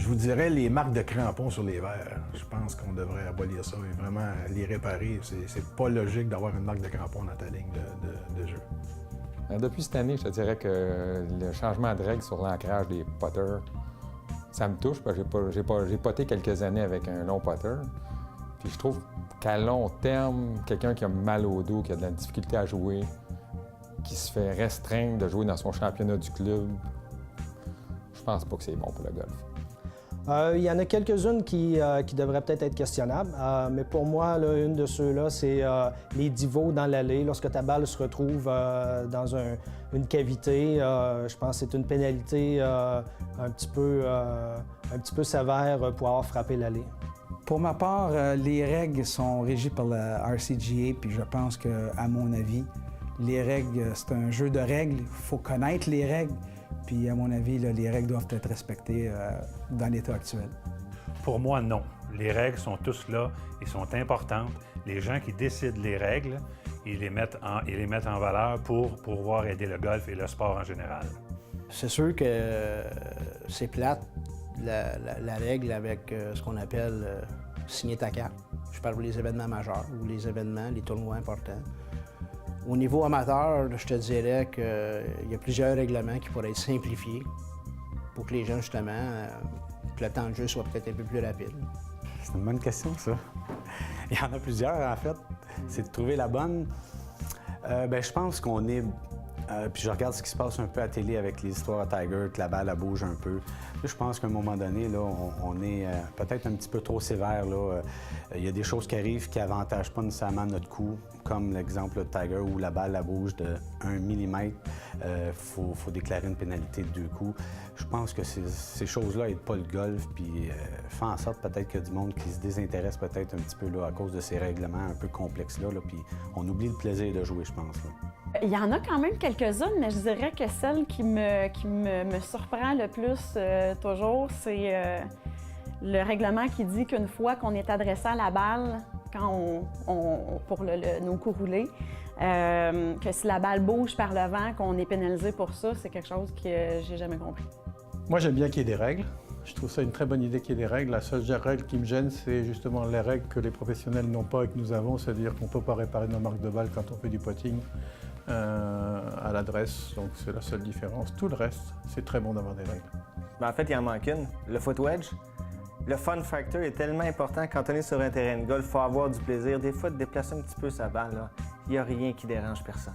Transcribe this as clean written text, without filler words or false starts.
vous dirais les marques de crampons sur les verres. Je pense qu'on devrait abolir ça et vraiment les réparer. C'est pas logique d'avoir une marque de crampons dans ta ligne de jeu. Depuis cette année, je te dirais que le changement de règles sur l'ancrage des putters, ça me touche parce que j'ai potté quelques années avec un long putter. Puis je trouve qu'à long terme, quelqu'un qui a mal au dos, qui a de la difficulté à jouer, qui se fait restreindre de jouer dans son championnat du club, je pense pas que c'est bon pour le golf. Il y en a quelques-unes qui devraient peut-être être questionnables, mais pour moi, là, une de ceux-là, c'est les divots dans l'allée. Lorsque ta balle se retrouve dans une cavité, je pense que c'est une pénalité un petit peu sévère pour avoir frappé l'allée. Pour ma part, les règles sont régies par la RCGA, puis je pense que, à mon avis, les règles, c'est un jeu de règles. Il faut connaître les règles. Puis, à mon avis, là, les règles doivent être respectées dans l'état actuel. Pour moi, non. Les règles sont tous là et sont importantes. Les gens qui décident les règles, ils les mettent en valeur pour pouvoir aider le golf et le sport en général. C'est sûr que c'est plate, la règle avec ce qu'on appelle signer ta carte. Je parle pour les événements majeurs ou les événements, les tournois importants. Au niveau amateur, je te dirais qu'il y a plusieurs règlements qui pourraient être simplifiés pour que les gens, justement, que le temps de jeu soit peut-être un peu plus rapide. C'est une bonne question, ça. Il y en a plusieurs, en fait. C'est de trouver la bonne. Je pense qu'on est... puis je regarde ce qui se passe un peu à la télé avec les histoires à Tiger, que la balle elle bouge un peu. Là, je pense qu'à un moment donné, là, on est peut-être un petit peu trop sévère. Là. Il y a des choses qui arrivent qui n'avantagent pas nécessairement notre coup, comme l'exemple de Tiger où la balle elle bouge de 1 mm. Faut déclarer une pénalité de 2 coups. Je pense que ces choses-là n'aident pas le golf, puis font en sorte peut-être qu'il y a du monde qui se désintéresse peut-être un petit peu là, à cause de ces règlements un peu complexes-là, puis on oublie le plaisir de jouer, je pense. Là. Il y en a quand même quelques-unes, mais je dirais que celle qui me surprend le plus toujours, c'est le règlement qui dit qu'une fois qu'on est adressé à la balle, quand pour nos coups roulés, que si la balle bouge par le vent, qu'on est pénalisé pour ça, c'est quelque chose que j'ai jamais compris. Moi, j'aime bien qu'il y ait des règles. Je trouve ça une très bonne idée qu'il y ait des règles. La seule règle qui me gêne, c'est justement les règles que les professionnels n'ont pas et que nous avons, c'est-à-dire qu'on ne peut pas réparer nos marques de balle quand on fait du putting à l'adresse. Donc, c'est la seule différence. Tout le reste, c'est très bon d'avoir des règles. En fait, il en manque une, le foot wedge. Le fun factor est tellement important quand on est sur un terrain de golf. Il faut avoir du plaisir. Des fois, de déplacer un petit peu sa balle, il n'y a rien qui dérange personne.